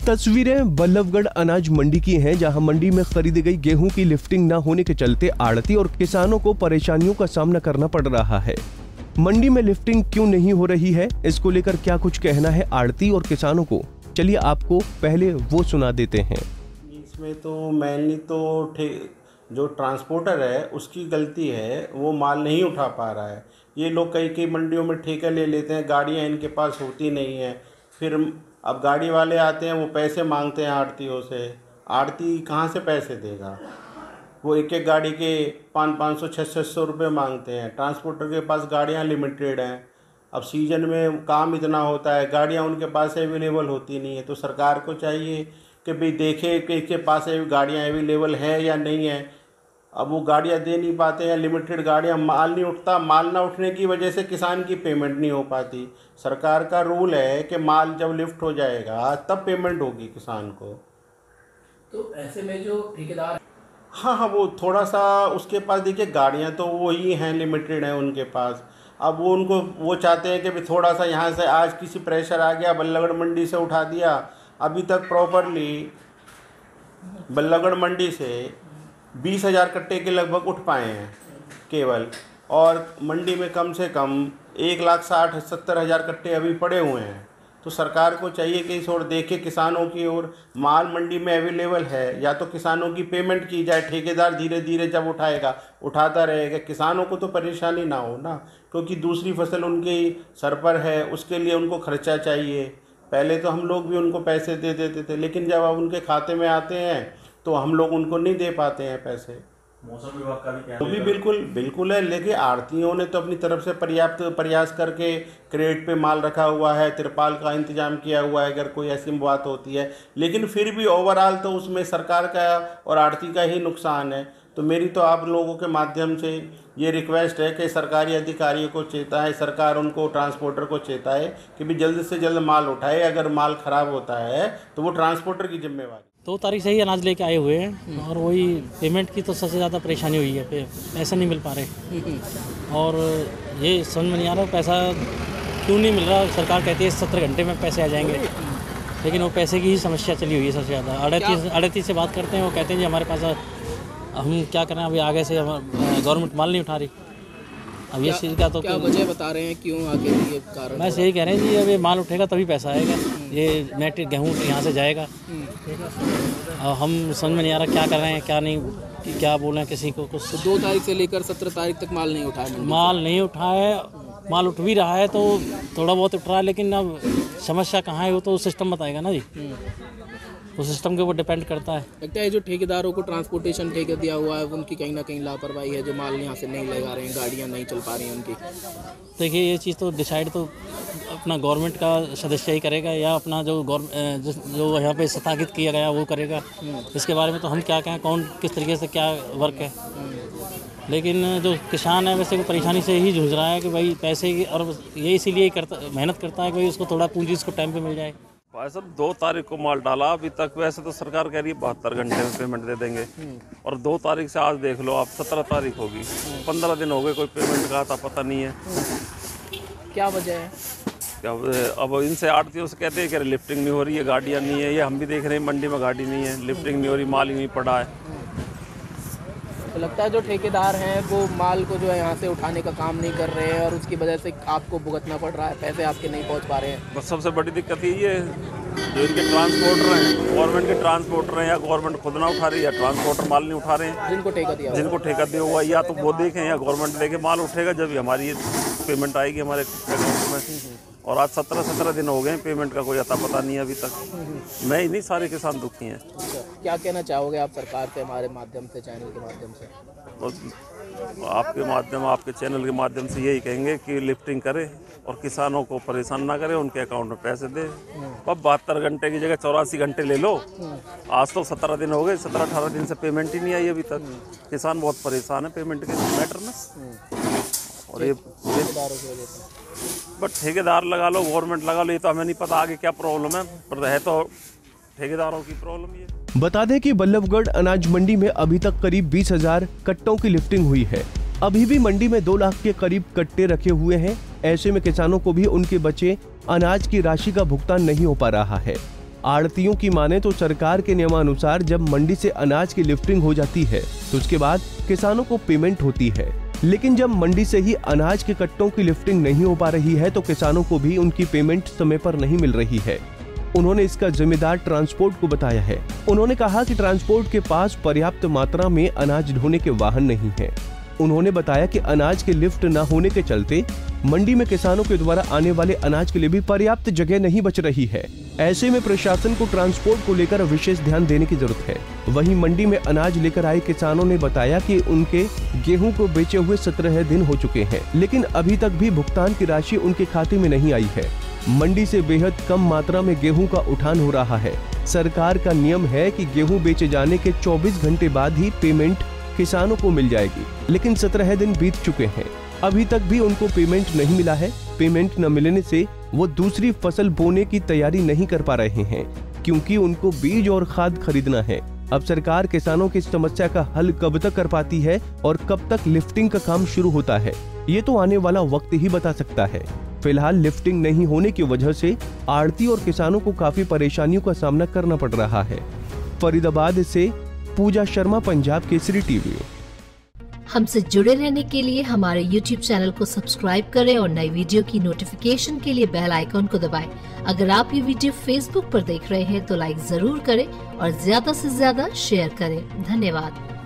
तस्वीरें बल्लभगढ़ अनाज मंडी की हैं, जहां मंडी में खरीदी गई गेहूं की लिफ्टिंग न होने के चलते आड़ती और किसानों को परेशानियों का सामना करना पड़ रहा है। मंडी में लिफ्टिंग क्यों नहीं हो रही है, इसको लेकर क्या कुछ कहना है आड़ती और किसानों को, चलिए आपको पहले वो सुना देते हैं। इसमें तो मेनली तो जो ट्रांसपोर्टर है उसकी गलती है, वो माल नहीं उठा पा रहा है। ये लोग कई मंडियों में ठेका ले लेते हैं, गाड़ियाँ इनके पास होती नहीं है। फिर अब गाड़ी वाले आते हैं, वो पैसे मांगते हैं आड़तियों से। आड़ती कहाँ से पैसे देगा? वो एक एक गाड़ी के 500 600 रुपये मांगते हैं। ट्रांसपोर्टर के पास गाड़ियाँ लिमिटेड हैं। अब सीजन में काम इतना होता है, गाड़ियाँ उनके पास अवेलेबल होती नहीं है। तो सरकार को चाहिए कि भाई देखे कि इसके पास गाड़ियाँ अवेलेबल हैं या नहीं है। अब वो गाड़ियाँ दे नहीं पाते हैं, लिमिटेड गाड़ियाँ, माल नहीं उठता। माल ना उठने की वजह से किसान की पेमेंट नहीं हो पाती। सरकार का रूल है कि माल जब लिफ्ट हो जाएगा तब पेमेंट होगी किसान को। तो ऐसे में जो ठेकेदार, हाँ, वो थोड़ा सा उसके पास देखिए गाड़ियाँ तो वही हैं, लिमिटेड हैं उनके पास। अब वो चाहते हैं कि भाई थोड़ा सा यहाँ से आज किसी प्रेशर आ गया, बल्लभगढ़ मंडी से उठा दिया। अभी तक प्रॉपरली बल्लभगढ़ मंडी से 20,000 कट्टे के लगभग उठ पाए हैं केवल, और मंडी में कम से कम 1,60,70,000 कट्टे अभी पड़े हुए हैं। तो सरकार को चाहिए कि इस ओर देखे, किसानों की ओर। माल मंडी में अवेलेबल है, या तो किसानों की पेमेंट की जाए। ठेकेदार धीरे धीरे जब उठाएगा, उठाता रहेगा, किसानों को तो परेशानी ना हो ना, क्योंकि दूसरी फसल उनके सर पर है, उसके लिए उनको खर्चा चाहिए। पहले तो हम लोग भी उनको पैसे दे देते थे, लेकिन जब अब उनके खाते में आते हैं तो हम लोग उनको नहीं दे पाते हैं पैसे। मौसम विभाग का भी तो भी बिल्कुल है, लेकिन आड़तियों ने तो अपनी तरफ से पर्याप्त प्रयास करके क्रेट पे माल रखा हुआ है, तिरपाल का इंतजाम किया हुआ है अगर कोई ऐसी बात होती है। लेकिन फिर भी ओवरऑल तो उसमें सरकार का और आड़ती का ही नुकसान है। तो मेरी तो आप लोगों के माध्यम से ये रिक्वेस्ट है कि सरकारी अधिकारियों को चेताए, सरकार उनको, ट्रांसपोर्टर को चेताए कि भी जल्द से जल्द माल उठाए। अगर माल ख़राब होता है तो वो ट्रांसपोर्टर की जिम्मेवारी। 2 तारीख से ही अनाज लेके आए हुए हैं, और वही पेमेंट की तो सबसे ज़्यादा परेशानी हुई है। पैसे नहीं मिल पा रहे, और ये समझ में नहीं आ रहा पैसा क्यों नहीं मिल रहा। सरकार कहती है 17 घंटे में पैसे आ जाएंगे, लेकिन वो पैसे की ही समस्या चली हुई है सबसे ज़्यादा। आड़ती से बात करते हैं, वो कहते हैं जी हमारे पास, हम क्या करें, अभी आगे से गवर्नमेंट माल नहीं उठा रही। अब ये चीज़ का तो क्या वजह बता रहे हैं, क्यों आगे ये कारण? बस यही कह रहे हैं जी, अब ये माल उठेगा तभी पैसा आएगा। ये नेट गेहूँ यहाँ से जाएगा। हम समझ में नहीं आ रहा क्या कर रहे हैं, क्या नहीं, क्या बोल रहे हैं किसी को कुछ। तो 2 तारीख से लेकर 17 तारीख तक माल नहीं उठाया? माल नहीं उठा है, माल उठ भी रहा है तो थोड़ा बहुत उठ रहा है, लेकिन अब समस्या कहाँ है वो तो सिस्टम बताएगा ना जी। वो सिस्टम के ऊपर डिपेंड करता है। लगता है जो ठेकेदारों को ट्रांसपोर्टेशन ठेका दिया हुआ है, उनकी कहीं ना कहीं लापरवाही है, जो माल यहाँ से नहीं लगा रहे हैं, गाड़ियाँ नहीं चल पा रही हैं उनकी। देखिए ये चीज़ तो डिसाइड तो अपना गवर्नमेंट का सदस्य ही करेगा, या अपना जो जो यहाँ पे स्थापित किया गया वो करेगा। इसके बारे में तो हम क्या कहें, कौन किस तरीके से क्या वर्क है। लेकिन जो किसान है वैसे वो परेशानी से ही जूझ रहा है कि भाई पैसे की, और ये इसीलिए मेहनत करता है कि भाई उसको थोड़ा पूंजी उसको टाइम पे मिल जाए। भाई साहब 2 तारीख को माल डाला, अभी तक वैसे तो सरकार कह रही है 72 घंटे में पेमेंट दे देंगे, और 2 तारीख से आज देख लो आप 17 तारीख होगी, 15 दिन हो गए, कोई पेमेंट का आता पता नहीं है। क्या वजह है? क्या अब इनसे आड़तियों से कहते हैं कि लिफ्टिंग नहीं हो रही है, गाड़ियाँ नहीं है। ये हम भी देख रहे हैं मंडी में गाड़ी नहीं है, लिफ्टिंग नहीं हो रही, माल ही नहीं पड़ा है। तो लगता है जो ठेकेदार हैं वो माल को जो है यहाँ से उठाने का काम नहीं कर रहे हैं, और उसकी वजह से आपको भुगतना पड़ रहा है, पैसे आपके नहीं पहुँच पा रहे हैं। बस सबसे बड़ी दिक्कत ये है, जो इनके ट्रांसपोर्टर हैं, गवर्नमेंट के ट्रांसपोर्टर हैं, या गवर्नमेंट खुद ना उठा रही है, या ट्रांसपोर्टर माल नहीं उठा रहे हैं। जिनको ठेका दिया हुआ, या तो वो देखें या गवर्नमेंट देखे। माल उठेगा जब ही हमारी पेमेंट आएगी हमारे अकाउंट में। और आज 17 दिन हो गए, पेमेंट का कोई अता पता नहीं है अभी तक। मैं ही नहीं, सारे किसान दुखी हैं। क्या कहना चाहोगे आप सरकार से, हमारे माध्यम से, चैनल के माध्यम से? आपके चैनल के माध्यम से यही कहेंगे कि लिफ्टिंग करे और किसानों को परेशान ना करे, उनके अकाउंट में पैसे दे। अब 72 घंटे की जगह 84 घंटे ले लो। आज तो 17 दिन हो गए, 17-18 दिन से पेमेंट ही नहीं आई अभी तक। किसान बहुत परेशान है पेमेंट के मैटर में। और ये बट ठेकेदार लगा लो, गवर्नमेंट लगा लो, ये तो हमें नहीं पता आगे क्या प्रॉब्लम है, पर है तो ठेकेदारों की प्रॉब्लम ये। बता दें कि बल्लभगढ़ अनाज मंडी में अभी तक करीब 20,000 कट्टों की लिफ्टिंग हुई है। अभी भी मंडी में 2 लाख के करीब कट्टे रखे हुए हैं। ऐसे में किसानों को भी उनके बचे अनाज की राशि का भुगतान नहीं हो पा रहा है। आड़तियों की माने तो सरकार के नियमानुसार जब मंडी से अनाज की लिफ्टिंग हो जाती है तो उसके बाद किसानों को पेमेंट होती है, लेकिन जब मंडी से ही अनाज के कट्टों की लिफ्टिंग नहीं हो पा रही है तो किसानों को भी उनकी पेमेंट समय पर नहीं मिल रही है। उन्होंने इसका जिम्मेदार ट्रांसपोर्ट को बताया है। उन्होंने कहा कि ट्रांसपोर्ट के पास पर्याप्त मात्रा में अनाज ढोने के वाहन नहीं है। उन्होंने बताया कि अनाज के लिफ्ट न होने के चलते मंडी में किसानों के द्वारा आने वाले अनाज के लिए भी पर्याप्त जगह नहीं बच रही है। ऐसे में प्रशासन को ट्रांसपोर्ट को लेकर विशेष ध्यान देने की जरूरत है। वहीं मंडी में अनाज लेकर आए किसानों ने बताया कि उनके गेहूं को बेचे हुए 17 दिन हो चुके हैं, लेकिन अभी तक भी भुगतान की राशि उनके खाते में नहीं आई है। मंडी से बेहद कम मात्रा में गेहूं का उठान हो रहा है। सरकार का नियम है कि गेहूं बेचे जाने के 24 घंटे बाद ही पेमेंट किसानों को मिल जाएगी, लेकिन 17 दिन बीत चुके हैं, अभी तक भी उनको पेमेंट नहीं मिला है। पेमेंट न मिलने से वो दूसरी फसल बोने की तैयारी नहीं कर पा रहे हैं, क्योंकि उनको बीज और खाद खरीदना है। अब सरकार किसानों की समस्या का हल कब तक कर पाती है और कब तक लिफ्टिंग का काम शुरू होता है, ये तो आने वाला वक्त ही बता सकता है। फिलहाल लिफ्टिंग नहीं होने की वजह से आड़ती और किसानों को काफी परेशानियों का सामना करना पड़ रहा है। फरीदाबाद से पूजा शर्मा, पंजाब केसरी टीवी। हमसे जुड़े रहने के लिए हमारे YouTube चैनल को सब्सक्राइब करें और नई वीडियो की नोटिफिकेशन के लिए बेल आइकॉन को दबाएं। अगर आप ये वीडियो Facebook पर देख रहे हैं तो लाइक जरूर करें और ज्यादा से ज्यादा शेयर करें। धन्यवाद।